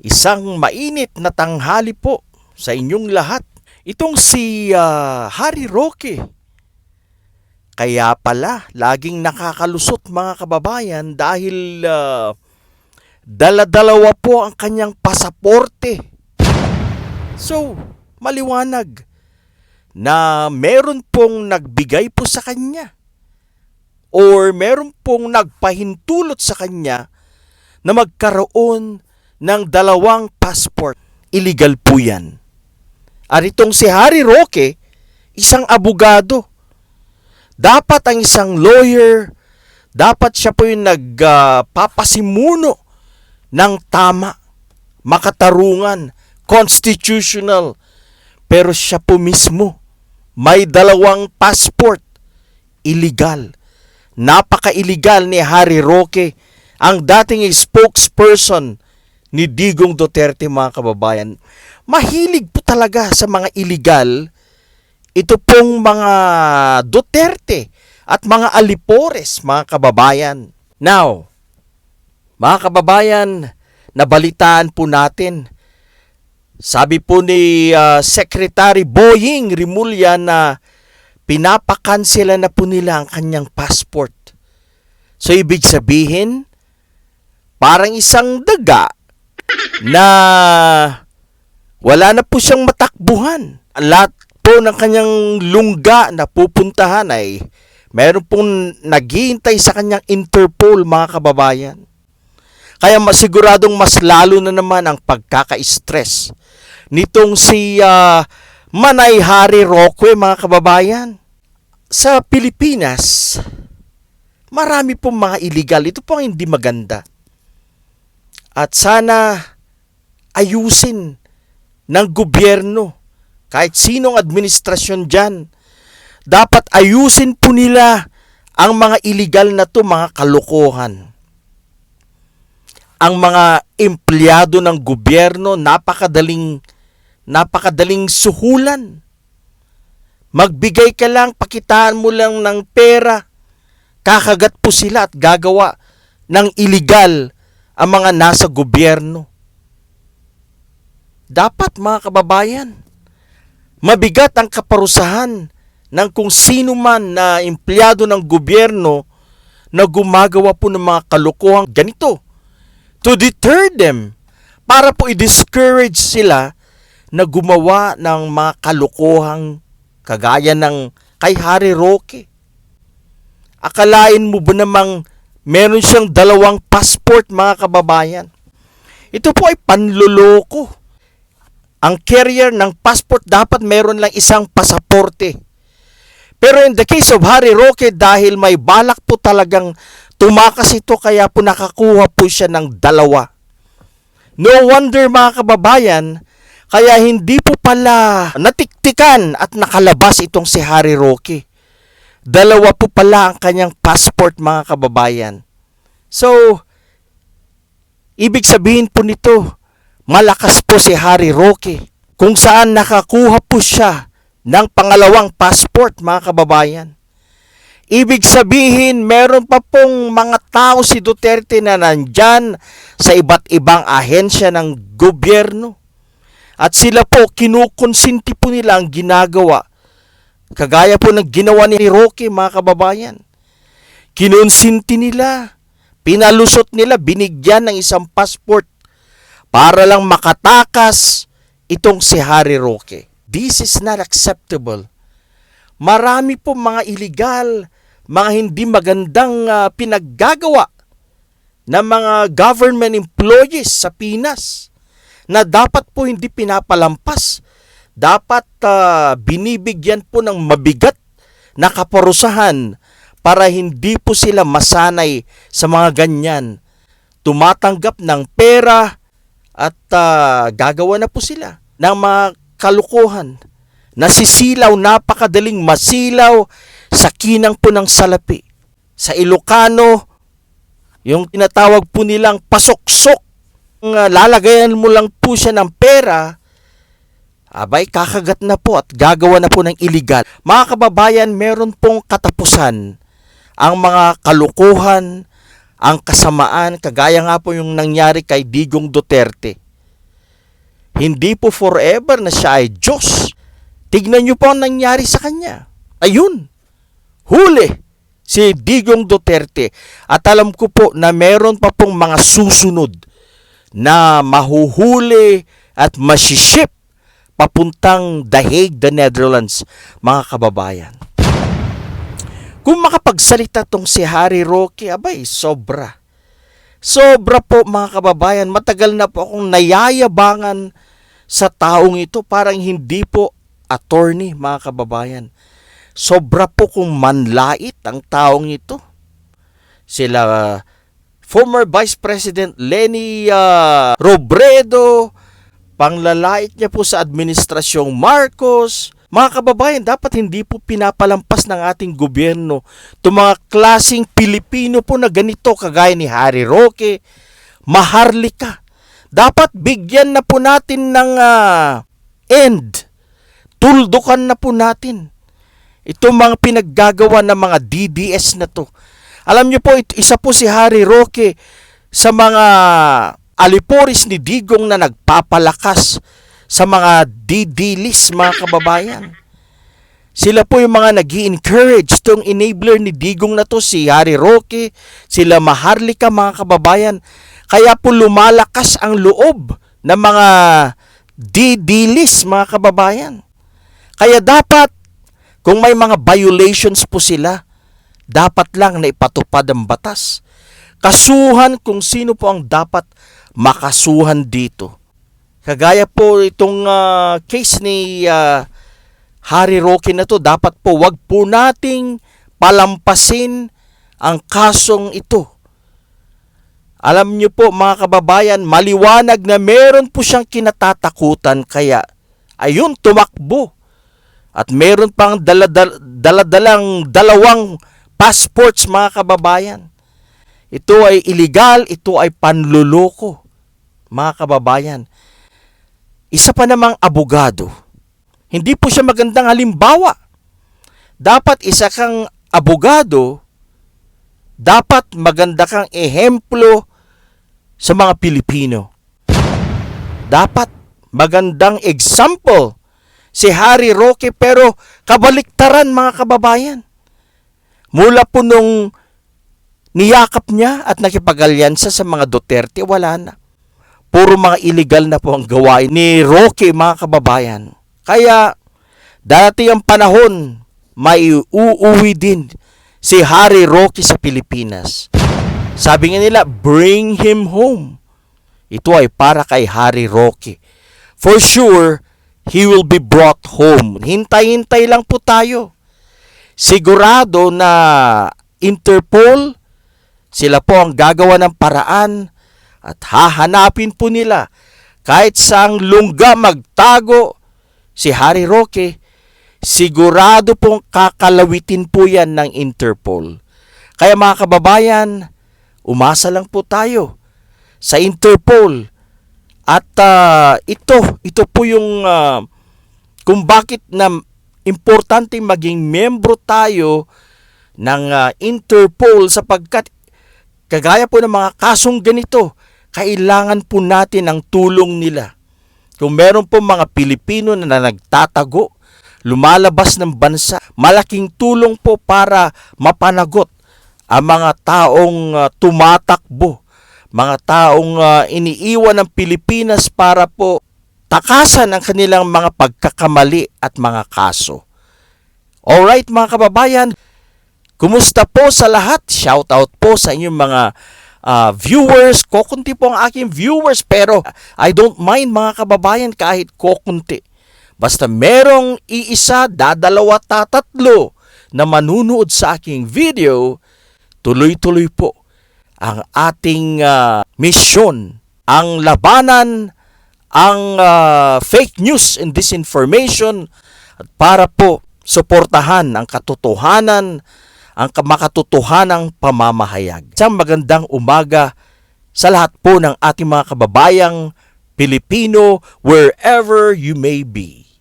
Isang mainit na tanghali po sa inyong lahat. Itong si Harry Roque. Kaya pala, laging nakakalusot mga kababayan dahil dala-dalawa po ang kanyang pasaporte. So, maliwanag na meron pong nagbigay po sa kanya or meron pong nagpahintulot sa kanya na magkaroon ng dalawang passport. Illegal po yan. At itong si Harry Roque, isang abogado. Dapat ang isang lawyer, dapat siya po yung nagpapasimuno ng tama, makatarungan, constitutional. Pero siya po mismo, may dalawang passport. Illegal. Napaka-illegal ni Harry Roque, ang dating spokesperson ni Digong Duterte mga kababayan. Mahilig po talaga sa mga illegal ito pong mga Duterte at mga alipores mga kababayan. Now, mga kababayan, nabalitaan po natin. Sabi po ni Secretary Boying Rimulya na pinapakansela na po nila ang kanyang passport. So, ibig sabihin, parang isang daga na wala na po siyang matakbuhan. Lahat po ng kanyang lungga na pupuntahan ay meron pong naghihintay sa kanyang Interpol mga kababayan. Kaya masiguradong mas lalo na naman ang pagkaka-stress nitong si Manay Harry Roque mga kababayan. Sa Pilipinas, marami pong mga illegal. Ito po ang hindi maganda. At sana ayusin ng gobyerno, kahit sinong administrasyon dyan, dapat ayusin po nila ang mga illegal na to, mga kalokohan. Ang mga empleyado ng gobyerno, napakadaling suhulan. Magbigay ka lang, pakitaan mo lang ng pera, kakagat po sila at gagawa ng illegal ang mga nasa gobyerno. Dapat mga kababayan, mabigat ang kaparusahan ng kung sino man na empleyado ng gobyerno na gumagawa po ng mga kalokohang ganito to deter them, para po i-discourage sila na gumawa ng mga kalokohang kagaya ng kay Harry Roque. Akalain mo ba namang meron siyang dalawang passport mga kababayan? Ito po ay panloloko. Ang carrier ng passport dapat meron lang isang pasaporte. Pero in the case of Harry Roque, dahil may balak po talagang tumakas ito, kaya po nakakuha po siya ng dalawa. No wonder mga kababayan, kaya hindi po pala natiktikan at nakalabas itong si Harry Roque. Dalawa po pala ang kanyang passport mga kababayan. So, ibig sabihin po nito, malakas po si Harry Roque kung saan nakakuha po siya ng pangalawang passport mga kababayan. Ibig sabihin, meron pa pong mga tao si Duterte na nandyan sa iba't ibang ahensya ng gobyerno. At sila po, kinukonsinti po nila ang ginagawa. Kagaya po ng ginawa ni Roque mga kababayan. Kinonsinti nila, pinalusot nila, binigyan ng isang passport para lang makatakas itong si Harry Roque. This is not acceptable. Marami po mga illegal, mga hindi magandang pinaggagawa ng mga government employees sa Pinas na dapat po hindi pinapalampas. Dapat binibigyan po ng mabigat na kaparusahan para hindi po sila masanay sa mga ganyan. Tumatanggap ng pera at gagawa na po sila ng mga kalukuhan. Nasisilaw, napakadaling masilaw sa kinang po ng salapi. Sa Ilocano, yung tinatawag po nilang pasoksok, lalagayan mo lang po siya ng pera, abay kakagat na po at gagawa na po ng illegal. Mga kababayan, meron pong katapusan ang mga kalukuhan, ang kasamaan, kagaya nga po yung nangyari kay Digong Duterte. Hindi po forever na siya ay Diyos. Tignan niyo po ang nangyari sa kanya. Ayun, huli si Digong Duterte. At alam ko po na meron pa pong mga susunod na mahuhuli at masiship papuntang The Hague, the Netherlands, mga kababayan. Kung makapagsalita tong si Harry Roque, abay, sobra. Sobra po mga kababayan. Matagal na po akong nayayabangan sa taong ito. Parang hindi po attorney mga kababayan. Sobra po kung manlait ang taong ito. Sila former Vice President Leni Robredo, panglalait niya po sa administrasyong Marcos. Mga kababayan, dapat hindi po pinapalampas ng ating gobyerno itong mga klaseng Pilipino po na ganito kagaya ni Harry Roque, Maharlika. Dapat bigyan na po natin ng end. Tuldukan na po natin itong mga pinaggagawa ng mga DDS na to. Alam niyo po, isa po si Harry Roque sa mga aliporis ni Digong na nagpapalakas sa mga DD-list, mga kababayan. Sila po yung mga nag-i-encourage itong enabler ni Digong na to, si Harry Roque, sila Maharlika, mga kababayan. Kaya po lumalakas ang loob ng mga DD-list, mga kababayan. Kaya dapat, kung may mga violations po sila, dapat lang na ipatupad ang batas. Kasuhan kung sino po ang dapat makasuhan dito. Kagaya po itong case ni Harry Roque na to, dapat po wag po nating palampasin ang kasong ito. Alam niyo po mga kababayan, maliwanag na meron po siyang kinatatakutan, kaya ayun, tumakbo. At meron pang daladalang dalawang passports, mga kababayan. Ito ay illegal, ito ay panluloko, mga kababayan. Isa pa namang abogado. Hindi po siya magandang halimbawa. Dapat isa kang abogado, dapat maganda kang ehemplo sa mga Pilipino. Dapat magandang example si Harry Roque, pero kabaliktaran, mga kababayan. Mula po nung niyakap niya at nakipag-alyansa sa mga Duterte, wala na. Puro mga illegal na po ang gawain ni Roque, mga kababayan. Kaya, dati ang panahon, may uuwi din si Harry Roque sa Pilipinas. Sabi nga nila, bring him home. Ito ay para kay Harry Roque. For sure, he will be brought home. Hintay-hintay lang po tayo. Sigurado na Interpol, sila po ang gagawa ng paraan at hahanapin po nila kahit saang lungga magtago si Harry Roque. Sigurado pong kakalawitin po yan ng Interpol. Kaya mga kababayan, umasa lang po tayo sa Interpol. At ito po yung kung bakit na importante maging membro tayo ng Interpol, sapagkat kagaya po ng mga kasong ganito, kailangan po natin ang tulong nila. Kung meron po mga Pilipino na nagtatago, lumalabas ng bansa, malaking tulong po para mapanagot ang mga taong tumatakbo, mga taong iniiwan ng Pilipinas para po takasan ang kanilang mga pagkakamali at mga kaso. Alright mga kababayan, kumusta po sa lahat? Shoutout po sa inyong mga viewers. Kokunti po ang aking viewers, pero I don't mind mga kababayan kahit kokunti. Basta merong iisa, dadalawa, tatatlo na manunood sa aking video, tuloy-tuloy po ang ating misyon, ang labanan, ang fake news and disinformation, at para po suportahan ang katotohanan, ang makatotohanang pamamahayag. Isang magandang umaga sa lahat po ng ating mga kababayang Pilipino, wherever you may be.